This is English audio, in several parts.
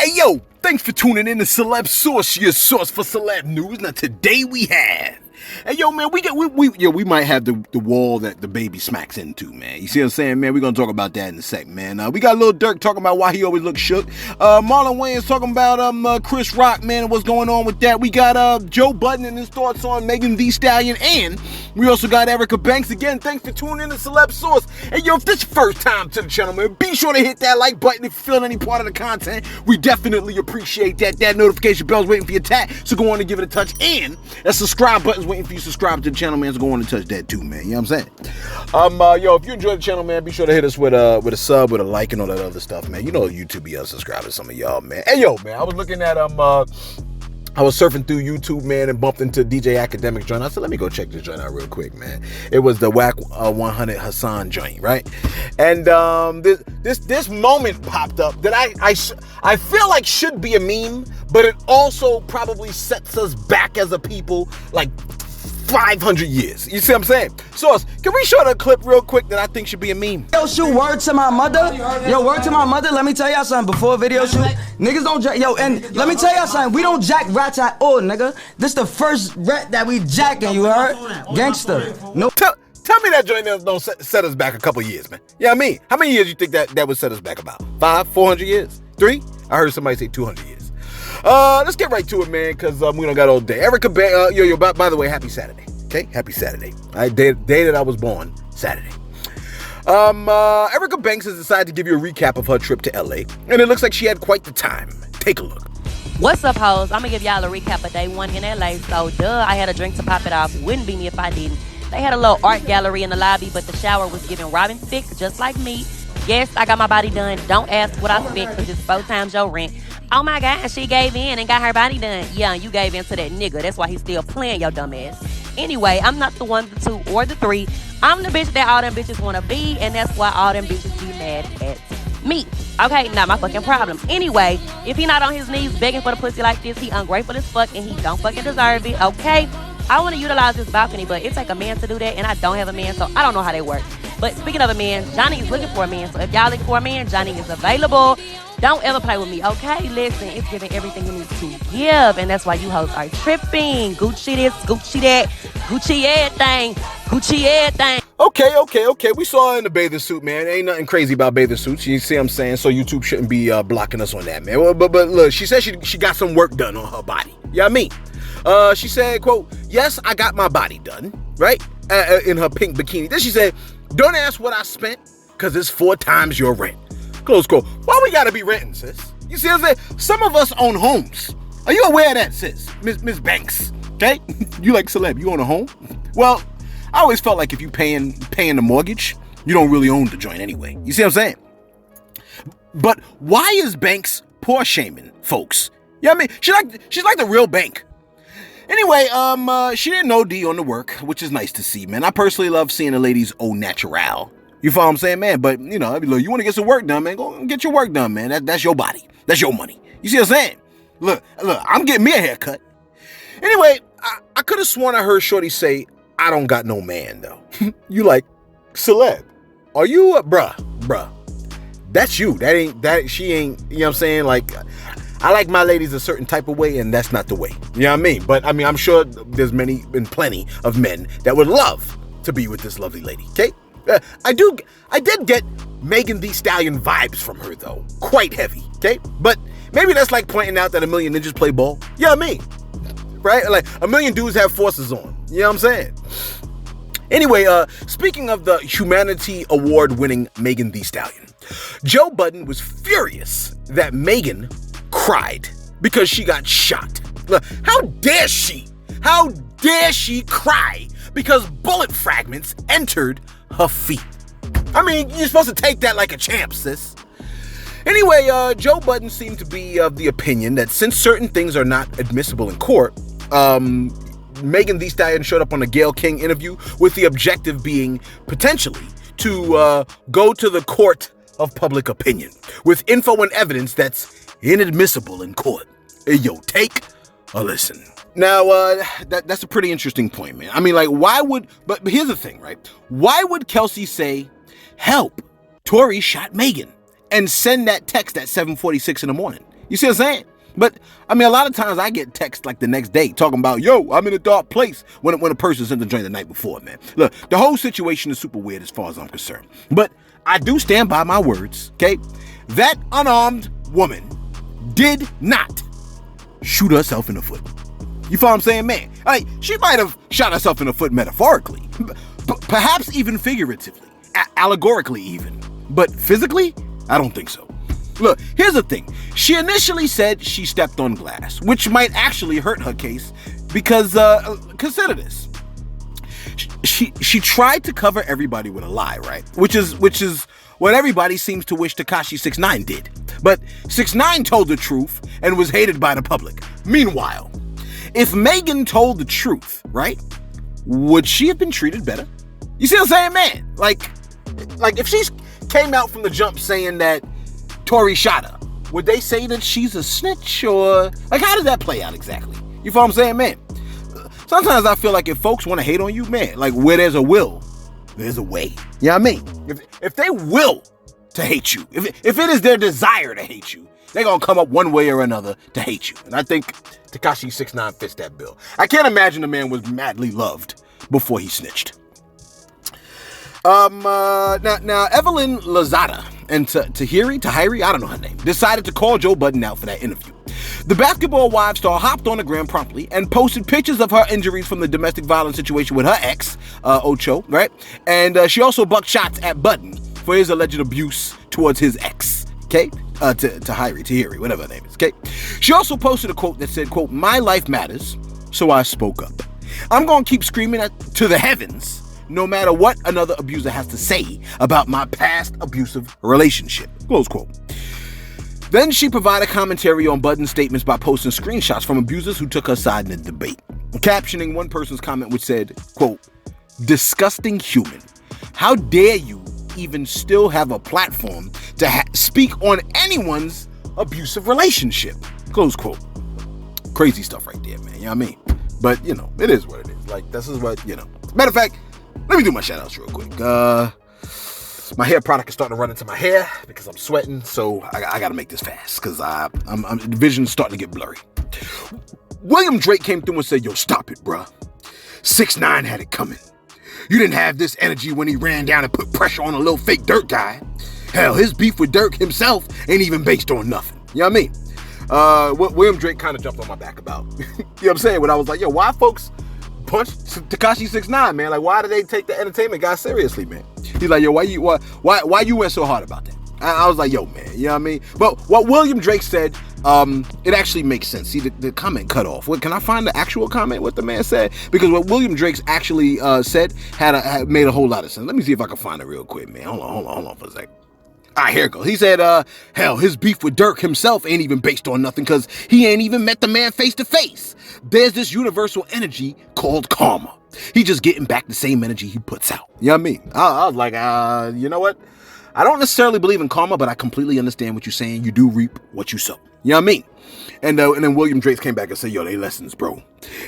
Hey yo, thanks for tuning in to Celeb Source, your source for celeb news. Now today we have, hey yo man, we might have the wall that DaBaby smacks into, man. You see what I'm saying, man? We're gonna talk about that in a sec, man. We got Lil Durk talking about why he always looks shook. Marlon Wayans talking about Chris Rock, man, and what's going on with that. We got Joe Budden and his thoughts on Megan Thee Stallion, and we also got Erica Banks. Again, thanks for tuning in to Celeb Source. Hey yo, if this is your first time to the channel, man, be sure to hit that like button if you're feeling any part of the content. We definitely appreciate that. That notification bell's waiting for your tap, so go on and give it a touch. And that subscribe button's waiting for you to subscribe to the channel, man, so go on and touch that too, man. You know what I'm saying? Yo, if you enjoy the channel, man, be sure to hit us with a sub, with a like, and all that other stuff, man. You know YouTube be unsubscribing to some of y'all, man. Hey yo, man, I was looking at I was surfing through YouTube, man, and bumped into DJ Academic joint. I said, let me go check this joint out real quick, man. It was the Whack 100 Hassan joint, right? And this moment popped up that I feel like should be a meme, but it also probably sets us back as a people like 500 years. You see what I'm saying? Source, can we show the clip real quick that I think should be a meme? Video shoot, word to my mother. Yo, word to my mother. Let me tell y'all something. Before a video shoot, niggas don't jack. Yo, and let me tell y'all something. We don't jack rats at all, nigga. This the first rat that we jacking. You heard? Gangster. No. Tell me that joint don't set us back a couple years, man. Yeah, I mean, how many years you think that would set us back about? 400 years? 3? I heard somebody say 200 years. Let's get right to it, man, because we don't got all day. Erica, by the way, happy Saturday, okay? Happy Saturday. Day that I was born, Saturday. Erica Banks has decided to give you a recap of her trip to LA, and it looks like she had quite the time. Take a look. What's up, hoes? I'm gonna give y'all a recap of day one in LA. So, I had a drink to pop it off. Wouldn't be me if I didn't. They had a little art gallery in the lobby, but the shower was giving Robin thick, just like me. Yes, I got my body done. Don't ask what I spent, because it's 4 times your rent. Oh my God, she gave in and got her body done. Yeah, you gave in to that nigga. That's why he's still playing your dumb ass. Anyway, I'm not the 1, the 2, or the 3. I'm the bitch that all them bitches want to be, and that's why all them bitches be mad at me. Okay, not my fucking problem. Anyway, if he not on his knees begging for the pussy like this, he ungrateful as fuck, and he don't fucking deserve it, okay? I want to utilize this balcony, but it take a man to do that, and I don't have a man, so I don't know how they work. But speaking of a man, Johnny is looking for a man, so if y'all looking for a man, Johnny is available. Don't ever play with me, okay? Listen, it's giving everything you need to give, and that's why you hoes are tripping. Gucci this, Gucci that, Gucci everything, Gucci everything. Okay. We saw her in the bathing suit, man. Ain't nothing crazy about bathing suits. You see what I'm saying? So YouTube shouldn't be blocking us on that, man. Well, but look, she said she got some work done on her body. Yeah, you know what I mean? She said, quote, yes, I got my body done, right? In her pink bikini. Then she said, don't ask what I spent, because it's 4 times your rent. Close quote. Why we gotta be renting, sis? You see what I'm saying? Some of us own homes. Are you aware of that, sis? Miss Banks, okay? You like celeb, you own a home? Well, I always felt like if you paying the mortgage, you don't really own the joint anyway. You see what I'm saying? But why is Banks poor shaming folks? You know what I mean? She's like the real bank. Anyway, she didn't OD on the work, which is nice to see, man. I personally love seeing the ladies au natural. You follow what I'm saying, man? But, you know, look, you want to get some work done, man, go get your work done, man. That's your body. That's your money. You see what I'm saying? Look, I'm getting me a haircut. Anyway, I could have sworn I heard Shorty say, I don't got no man, though. You like, celeb, are you bruh? That's you. She ain't, you know what I'm saying? Like, I like my ladies a certain type of way, and that's not the way. You know what I mean? But, I mean, I'm sure there's plenty of men that would love to be with this lovely lady, okay? I did get Megan Thee Stallion vibes from her, though. Quite heavy, okay? But maybe that's like pointing out that a million ninjas play ball. You know what I mean? Right? Like, a million dudes have forces on. You know what I'm saying? Anyway, speaking of the Humanity Award-winning Megan Thee Stallion, Joe Budden was furious that Megan cried because she got shot. Look, how dare she? How dare she cry because bullet fragments entered her feet? I mean, you're supposed to take that like a champ, sis. Anyway, Joe Budden seemed to be of the opinion that since certain things are not admissible in court, Megan Thee Stallion showed up on a Gayle King interview with the objective being potentially to go to the court of public opinion with info and evidence that's inadmissible in court. Hey, yo, take a listen. Now, that's a pretty interesting point, man. I mean, like, but here's the thing, right? Why would Kelsey say, help, Tory shot Megan, and send that text at 7:46 in the morning? You see what I'm saying? But, I mean, a lot of times I get texts like the next day talking about, yo, I'm in a dark place when a person's in the joint the night before, man. Look, the whole situation is super weird as far as I'm concerned. But I do stand by my words, okay? That unarmed woman did not shoot herself in the foot. You follow what I'm saying, man? Like, she might have shot herself in the foot metaphorically, perhaps even figuratively, allegorically even. But physically, I don't think so. Look, here's the thing. She initially said she stepped on glass, which might actually hurt her case because, consider this. She tried to cover everybody with a lie, right? Which is what everybody seems to wish Tekashi 6ix9ine did. But 6ix9ine told the truth and was hated by the public. Meanwhile, if Megan told the truth, right, would she have been treated better? You see what I'm saying, man? Like if she came out from the jump saying that Tory shot her, would they say that she's a snitch, or like how does that play out exactly? You feel what I'm saying, man? Sometimes I feel like if folks want to hate on you, man, like where there's a will, there's a way. You know what I mean? If they will to hate you, if it is their desire to hate you, they're gonna come up one way or another to hate you. And I think Tekashi 6ix9ine fits that bill. I can't imagine the man was madly loved before he snitched. Now Evelyn Lozada and Tahiri, I don't know her name, decided to call Joe Budden out for that interview. The Basketball Wives star hopped on the gram promptly and posted pictures of her injuries from the domestic violence situation with her ex, Ocho, right? And she also bucked shots at Budden for his alleged abuse towards his ex, okay? Tahiri, whatever her name is, okay? She also posted a quote that said, quote, "My life matters, so I spoke up. I'm gonna keep screaming to the heavens no matter what another abuser has to say about my past abusive relationship," close quote. Then she provided commentary on Budden's statements by posting screenshots from abusers who took her side in the debate, captioning one person's comment which said, quote, "Disgusting human. How dare you even still have a platform to speak on anyone's abusive relationship," close quote. Crazy stuff right there, man. You know what I mean? But, you know, it is what it is. Like, this is what, you know. Matter of fact, let me do my shout outs real quick. My hair product is starting to run into my hair because I'm sweating, so I got to make this fast because the vision's starting to get blurry. William Drake came through and said, "Yo, stop it, bruh. 6ix9ine had it coming. You didn't have this energy when he ran down and put pressure on a little fake Durk guy. Hell, his beef with Durk himself ain't even based on nothing." You know what I mean? William Drake kind of jumped on my back about, you know what I'm saying? When I was like, yo, why folks punch Tekashi 6ix9ine, man? Like, why do they take the entertainment guy seriously, man? He's like, yo, why you went so hard about that? I was like, yo, man, you know what I mean? But what William Drake said, it actually makes sense. See, the comment cut off. Can I find the actual comment, what the man said? Because what William Drake's actually said had made a whole lot of sense. Let me see if I can find it real quick, man. Hold on for a second. All right, here it goes. He said, hell, his beef with Durk himself ain't even based on nothing because he ain't even met the man face to face. There's this universal energy called karma. He just getting back the same energy he puts out. You know what I mean? I was like, you know what? I don't necessarily believe in karma, but I completely understand what you're saying. You do reap what you sow. You know what I mean? And then William Drake came back and said, yo, they lessons, bro.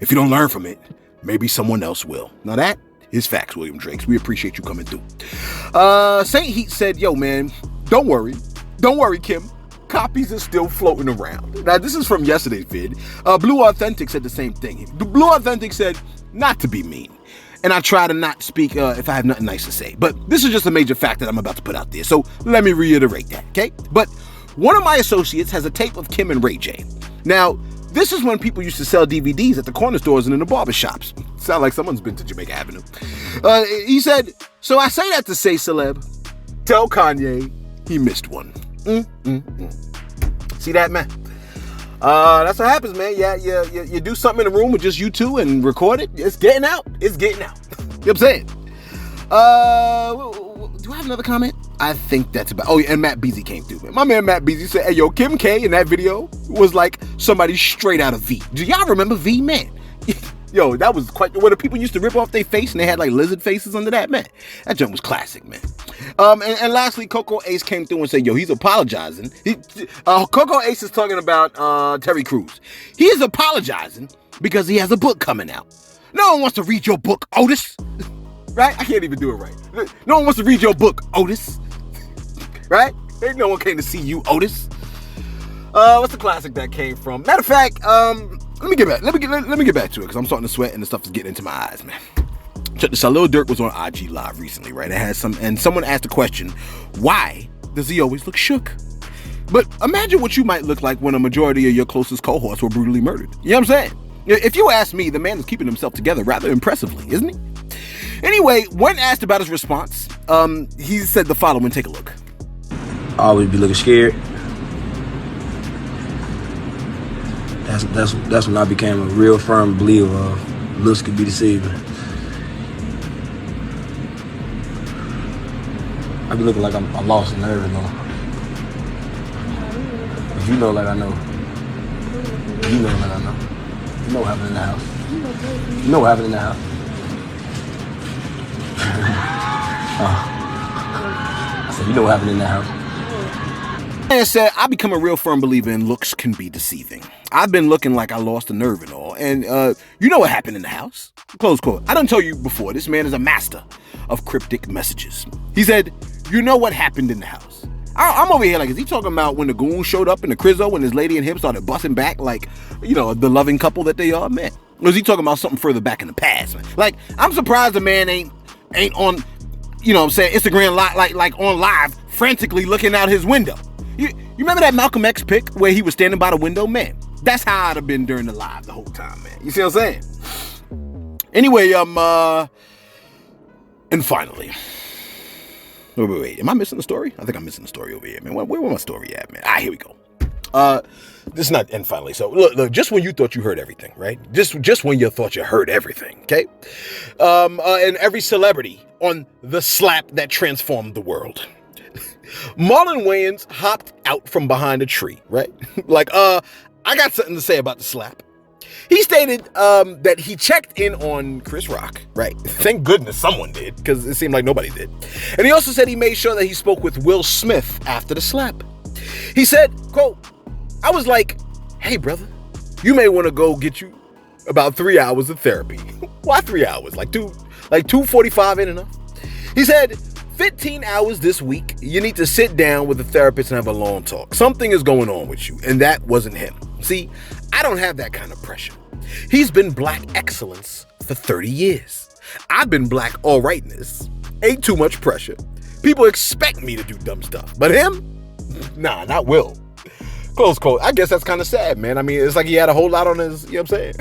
If you don't learn from it, maybe someone else will. Now that is facts, William Drakes. We appreciate you coming through. Saint Heat said, yo, man, don't worry, Kim. Copies are still floating around. Now, this is from yesterday's vid. Blue Authentic said the same thing. Blue Authentic said, not to be mean, and I try to not speak if I have nothing nice to say, but this is just a major fact that I'm about to put out there, so let me reiterate that, okay? But one of my associates has a tape of Kim and Ray J. Now, this is when people used to sell DVDs at the corner stores and in the barbershops. Sound like someone's been to Jamaica Avenue. He said, so I say that to say, Celeb, tell Kanye he missed one. See that, man? That's what happens, man. Yeah, you do something in the room with just you two and record it. It's getting out. You know what I'm saying? Do I have another comment? I think that's about. Oh, yeah, and Matt Beasy came through. My man Matt Beasy said, "Hey, yo, Kim K in that video was like somebody straight out of V." Do y'all remember V, man? Yo, that was quite. Where the people used to rip off their face and they had like lizard faces under that, man. That junk was classic, man. And lastly, Coco Ace came through and said, "Yo, he's apologizing." Coco Ace is talking about Terry Crews. He is apologizing because he has a book coming out. No one wants to read your book, Otis. Right? I can't even do it right. No one wants to read your book, Otis. Right? Ain't no one came to see you, Otis. What's the classic that came from? Matter of fact, let me get back to it because I'm starting to sweat and the stuff is getting into my eyes, man. Check this out. Lil Durk was on IG Live recently, right? And someone asked the question, why does he always look shook? But imagine what you might look like when a majority of your closest cohorts were brutally murdered. You know what I'm saying? If you ask me, the man is keeping himself together rather impressively, isn't he? Anyway, when asked about his response, he said the following. Take a look. I always be looking scared. That's when I became a real firm believer of looks could be deceiving. I be looking like I'm lost in everything though. But you know like I know. You know like I know. You know what happened in the house. You know what happened in the house. I said, you know what happened in the house. Man said, I become a real firm believer in looks can be deceiving. I've been looking like I lost a nerve and all. And you know what happened in the house? Close quote. I done told you before, this man is a master of cryptic messages. He said, you know what happened in the house? I'm over here like, is he talking about when the goon showed up in the Crizzo and his lady and him started busting back like, you know, the loving couple that they are, man? Or is he talking about something further back in the past, man? Like, I'm surprised the man ain't on, you know what I'm saying, Instagram like on live, frantically looking out his window. You remember that Malcolm X pic where he was standing by the window? Man, that's how I'd have been during the live the whole time, man. You see what I'm saying? Anyway, and finally, wait, am I missing the story? I think I'm missing the story over here, man. Where my story at, man? Here we go. This is not and finally. So look, just when you thought you heard everything, right? Just when you thought you heard everything, okay? And every celebrity on the slap that transformed the world. Marlon Wayans hopped out from behind a tree, right? Like, I got something to say about the slap. He stated that he checked in on Chris Rock, right? Thank goodness someone did, because it seemed like nobody did. And he also said he made sure that he spoke with Will Smith after the slap. He said, quote, I was like, hey, brother, you may want to go get you about 3 hours of therapy. Why 3 hours? Like 2:45 ain't enough? He said, 15 hours this week, you need to sit down with a therapist and have a long talk. Something is going on with you, and that wasn't him. See, I don't have that kind of pressure. He's been black excellence for 30 years. I've been black all rightness. Ain't too much pressure. People expect me to do dumb stuff, but him? Nah, not Will. Close quote. I guess that's kind of sad, man. I mean, it's like he had a whole lot on his, you know what I'm saying?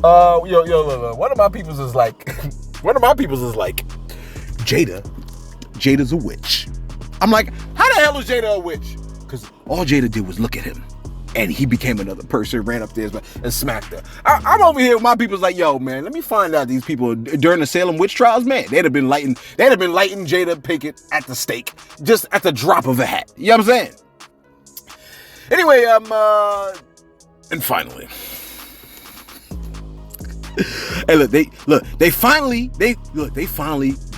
Look. One of my peoples is like, Jada's a witch. I'm like, how the hell is Jada a witch? Because all Jada did was look at him. And he became another person, ran up there and smacked her. I'm over here with my people's like, yo, man, let me find out these people during the Salem witch trials, man. They'd have been lighting Jada Pinkett at the stake, just at the drop of a hat. You know what I'm saying? Anyway, and finally. Hey, they finally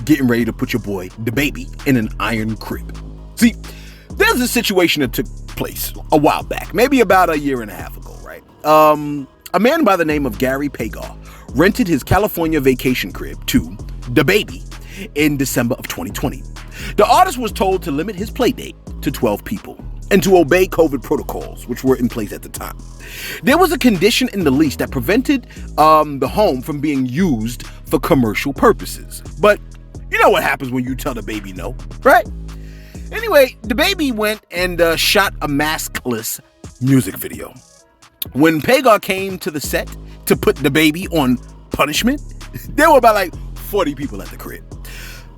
getting ready to put your boy DaBaby in an iron crib. See, there's a situation that took place a while back, maybe about a year and a half ago, right? A man by the name of Gary Pagar rented his California vacation crib to DaBaby in December of 2020. The artist was told to limit his play date to 12 people and to obey COVID protocols, which were in place at the time. There was a condition in the lease that prevented the home from being used for commercial purposes. But you know what happens when you tell DaBaby no, right? Anyway, DaBaby went and shot a maskless music video. When Pagar came to the set to put DaBaby on punishment, there were about like 40 people at the crib.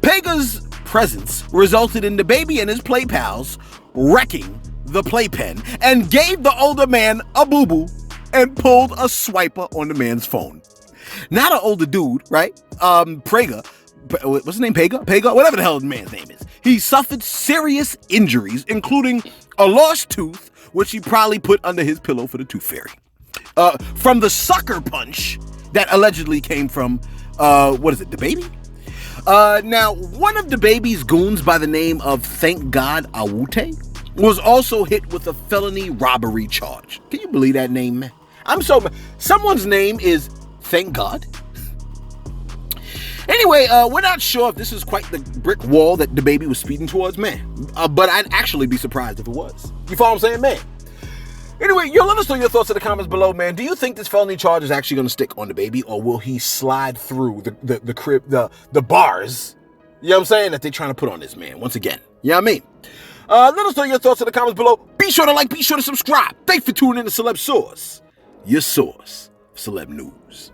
Pagar's presence resulted in DaBaby and his play pals wrecking the playpen and gave the older man a boo-boo and pulled a swiper on the man's phone. Not an older dude, right? Prager, what's his name? Pagar? Whatever the hell the man's name is. He suffered serious injuries, including a lost tooth, which he probably put under his pillow for the tooth fairy. From the sucker punch that allegedly came from, DaBaby? Now, one of DaBaby's goons by the name of Thank God Awute was also hit with a felony robbery charge. Can you believe that name, man? Someone's name is Thank God. Anyway, we're not sure if this is quite the brick wall that DaBaby was speeding towards, man. But I'd actually be surprised if it was. You follow what I'm saying, man? Anyway, yo, let us know your thoughts in the comments below, man. Do you think this felony charge is actually going to stick on DaBaby, or will he slide through the bars, you know what I'm saying, that they're trying to put on this man once again? You know what I mean? Let us know your thoughts in the comments below. Be sure to like, be sure to subscribe. Thanks for tuning in to Celeb Source, your source for celeb news.